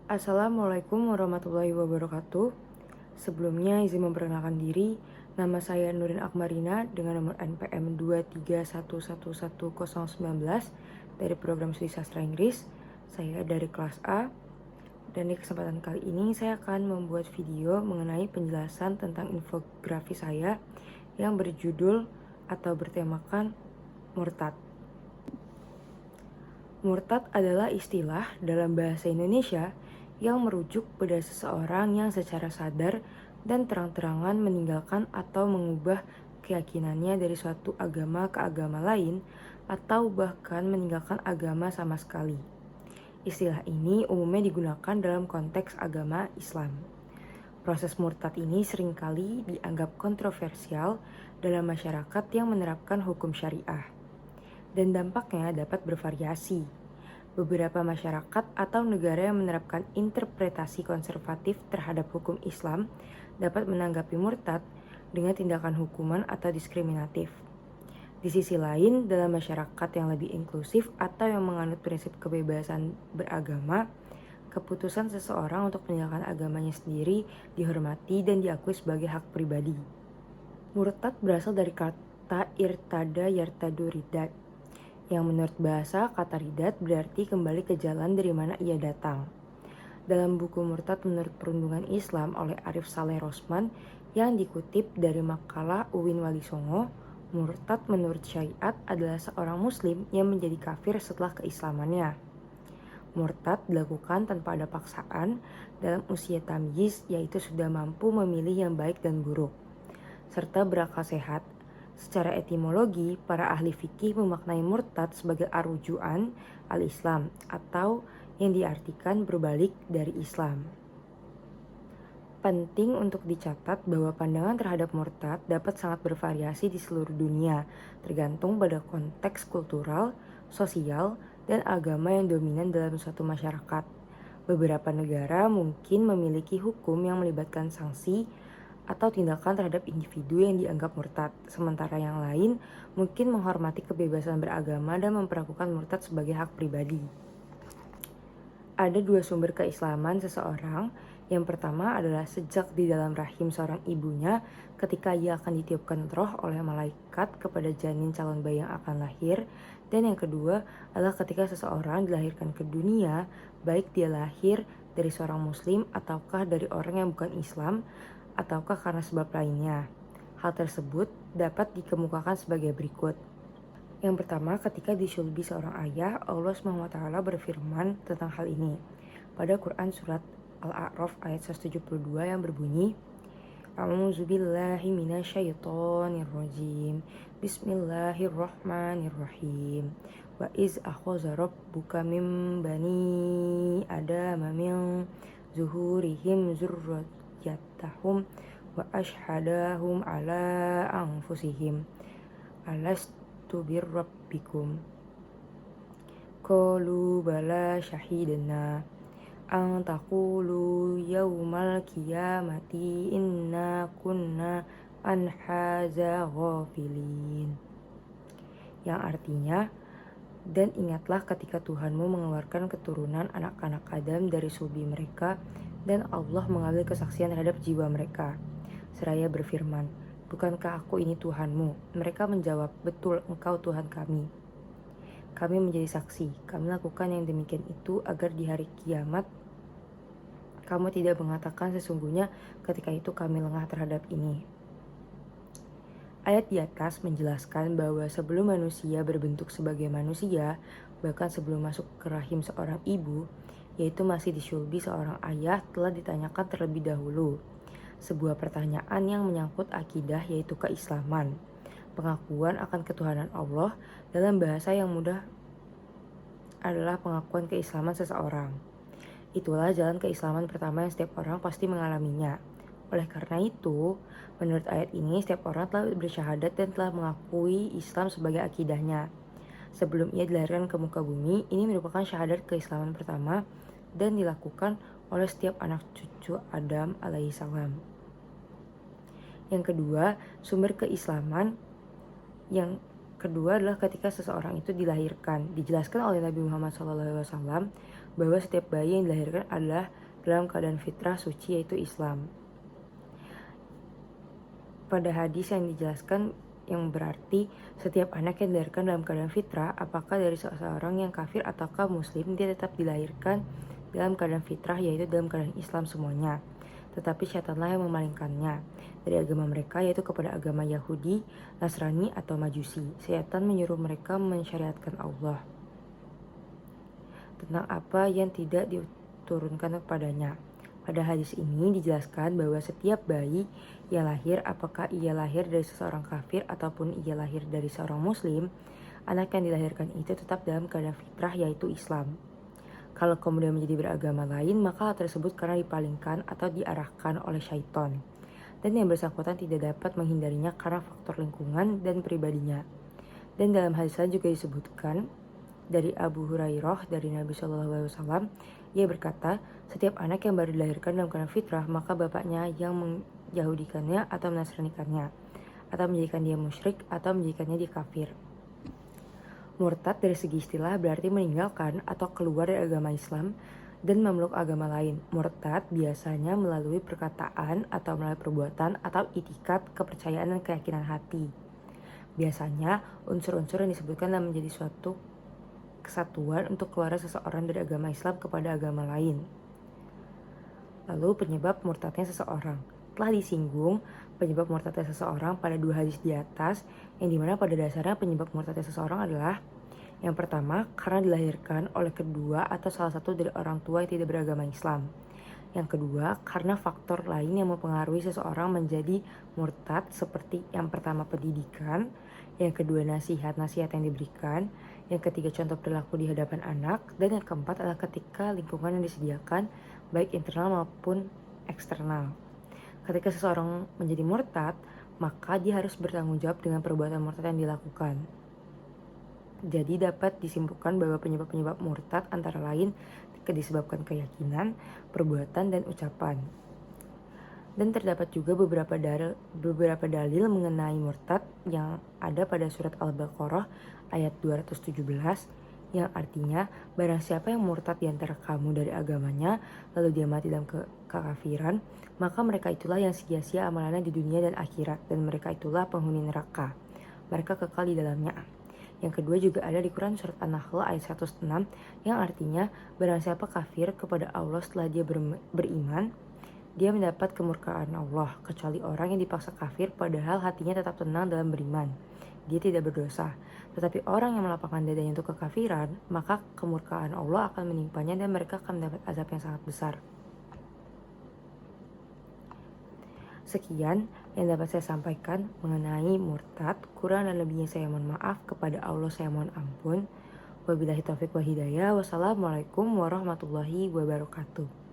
Assalamualaikum warahmatullahi wabarakatuh. Sebelumnya izin memperkenalkan diri, nama saya Nurin Akmarina dengan nomor NPM 231111019 dari program Studi Sastra Inggris. Saya dari kelas A dan di kesempatan kali ini saya akan membuat video mengenai penjelasan tentang infografi saya yang berjudul atau bertemakan murtad. Murtad adalah istilah dalam bahasa Indonesia yang merujuk pada seseorang yang secara sadar dan terang-terangan meninggalkan atau mengubah keyakinannya dari suatu agama ke agama lain atau bahkan meninggalkan agama sama sekali. Istilah ini umumnya digunakan dalam konteks agama Islam. Proses murtad ini seringkali dianggap kontroversial dalam masyarakat yang menerapkan hukum syariah, dan dampaknya dapat bervariasi. Beberapa masyarakat atau negara yang menerapkan interpretasi konservatif terhadap hukum Islam dapat menanggapi murtad dengan tindakan hukuman atau diskriminatif. Di sisi lain, dalam masyarakat yang lebih inklusif atau yang menganut prinsip kebebasan beragama, keputusan seseorang untuk meninggalkan agamanya sendiri dihormati dan diakui sebagai hak pribadi. Murtad berasal dari kata irtada yartadu ridat, yang menurut bahasa kata ridat berarti kembali ke jalan dari mana ia datang. Dalam buku Murtad Menurut Perundungan Islam oleh Arif Saleh Rosman yang dikutip dari makalah Uwin Walisongo, murtad menurut syariat adalah seorang muslim yang menjadi kafir setelah keislamannya. Murtad dilakukan tanpa ada paksaan dalam usia tamyiz, yaitu sudah mampu memilih yang baik dan buruk, serta berakal sehat. Secara etimologi, para ahli fikih memaknai murtad sebagai arrujuan al-Islam atau yang diartikan berbalik dari Islam. Penting untuk dicatat bahwa pandangan terhadap murtad dapat sangat bervariasi di seluruh dunia, tergantung pada konteks kultural, sosial, dan agama yang dominan dalam suatu masyarakat. Beberapa negara mungkin memiliki hukum yang melibatkan sanksi atau tindakan terhadap individu yang dianggap murtad, sementara yang lain mungkin menghormati kebebasan beragama dan memperlakukan murtad sebagai hak pribadi. Ada dua sumber keislaman seseorang. Yang pertama adalah sejak di dalam rahim seorang ibunya ketika ia akan ditiupkan roh oleh malaikat kepada janin calon bayi yang akan lahir. Dan yang kedua adalah ketika seseorang dilahirkan ke dunia, baik dia lahir dari seorang muslim ataukah dari orang yang bukan Islam, ataukah karena sebab lainnya. Hal tersebut dapat dikemukakan sebagai berikut. Yang pertama, ketika disulbi seorang ayah, Allah SWT berfirman tentang hal ini pada Quran surat Al-A'raf ayat 172 yang berbunyi, A'udzubillahi minasyaitonirrajim. Bismillahirrahmanirrahim. Wa iz akhadha rabbuka min bani adama min zuhurihim zurriyyatahum wa ashhadahum ala anfusihim alastu birrabbikum qalu bala syahidna ang taqulu yaumal qiyamati inna kunna an hadza ghafilin, yang artinya, dan ingatlah ketika Tuhanmu mengeluarkan keturunan anak-anak Adam dari sulbi mereka dan Allah mengambil kesaksian terhadap jiwa mereka seraya berfirman, bukankah aku ini Tuhanmu? Mereka menjawab, betul, engkau Tuhan kami. Kami menjadi saksi, kami lakukan yang demikian itu agar di hari kiamat kamu tidak mengatakan sesungguhnya ketika itu kami lengah terhadap ini. Ayat di atas menjelaskan bahwa sebelum manusia berbentuk sebagai manusia, bahkan sebelum masuk ke rahim seorang ibu, yaitu masih disulbi seorang ayah, telah ditanyakan terlebih dahulu sebuah pertanyaan yang menyangkut akidah, yaitu keislaman, pengakuan akan ketuhanan Allah. Dalam bahasa yang mudah adalah pengakuan keislaman seseorang. Itulah jalan keislaman pertama yang setiap orang pasti mengalaminya. Oleh karena itu, menurut ayat ini setiap orang telah bersyahadat dan telah mengakui Islam sebagai akidahnya. Sebelum ia dilahirkan ke muka bumi, ini merupakan syahadat keislaman pertama dan dilakukan oleh setiap anak cucu Adam alaihissalam. Yang kedua, sumber keislaman yang kedua adalah ketika seseorang itu dilahirkan. Dijelaskan oleh Nabi Muhammad SAW bahwa setiap bayi yang dilahirkan adalah dalam keadaan fitrah suci yaitu Islam. Pada hadis yang dijelaskan yang berarti setiap anak yang dilahirkan dalam keadaan fitrah, apakah dari seseorang yang kafir ataukah muslim, dia tetap dilahirkan dalam keadaan fitrah yaitu dalam keadaan Islam semuanya. Tetapi syaitanlah yang memalingkannya dari agama mereka yaitu kepada agama Yahudi, Nasrani atau Majusi. Syaitan menyuruh mereka mensyariatkan Allah tentang apa yang tidak diturunkan kepadanya. Pada hadis ini dijelaskan bahwa setiap bayi yang lahir, apakah ia lahir dari seseorang kafir ataupun ia lahir dari seorang muslim, anak yang dilahirkan itu tetap dalam keadaan fitrah yaitu Islam. Kalau kemudian menjadi beragama lain, maka hal tersebut karena dipalingkan atau diarahkan oleh syaitan. Dan yang bersangkutan tidak dapat menghindarinya karena faktor lingkungan dan pribadinya. Dan dalam hadis lain juga disebutkan dari Abu Hurairah dari Nabi SAW, ia berkata, setiap anak yang baru dilahirkan dalam keadaan fitrah, maka bapaknya yang menyahudikannya atau menasranikannya, atau menjadikan dia musyrik, atau menjadikannya dia kafir. Murtad dari segi istilah berarti meninggalkan atau keluar dari agama Islam dan memeluk agama lain. Murtad biasanya melalui perkataan atau melalui perbuatan atau itikat, kepercayaan dan keyakinan hati. Biasanya unsur-unsur yang disebutkan dalam menjadi suatu kesatuan untuk keluar seseorang dari agama Islam kepada agama lain. Lalu penyebab murtadnya seseorang. Telah disinggung penyebab murtadnya seseorang pada 2 hadis di atas, yang dimana pada dasarnya penyebab murtadnya seseorang adalah yang pertama, karena dilahirkan oleh kedua atau salah satu dari orang tua yang tidak beragama Islam. Yang kedua, karena faktor lain yang mempengaruhi seseorang menjadi murtad seperti yang pertama pendidikan, yang kedua nasihat-nasihat yang diberikan, yang ketiga contoh perilaku di hadapan anak, dan yang keempat adalah ketika lingkungan yang disediakan baik internal maupun eksternal. Ketika seseorang menjadi murtad, maka dia harus bertanggung jawab dengan perbuatan murtad yang dilakukan. Jadi dapat disimpulkan bahwa penyebab-penyebab murtad antara lain disebabkan keyakinan, perbuatan, dan ucapan. Dan terdapat juga beberapa dalil mengenai murtad yang ada pada surat Al-Baqarah ayat 217 yang artinya barang siapa yang murtad di antara kamu dari agamanya lalu dia mati dalam kekafiran, maka mereka itulah yang sia-sia amalannya di dunia dan akhirat, dan mereka itulah penghuni neraka. Mereka kekal di dalamnya. Yang kedua juga ada di Quran surat An-Nahl ayat 106 yang artinya barang siapa kafir kepada Allah setelah dia beriman, dia mendapat kemurkaan Allah, kecuali orang yang dipaksa kafir padahal hatinya tetap tenang dalam beriman. Dia tidak berdosa. Tetapi orang yang melapangkan dadanya untuk kekafiran, maka kemurkaan Allah akan menimpanya dan mereka akan mendapat azab yang sangat besar. Sekian yang dapat saya sampaikan mengenai murtad. Kurang dan lebihnya saya mohon maaf, kepada Allah saya mohon ampun. Wabillahi taufiq wa hidayah. Wassalamualaikum warahmatullahi wabarakatuh.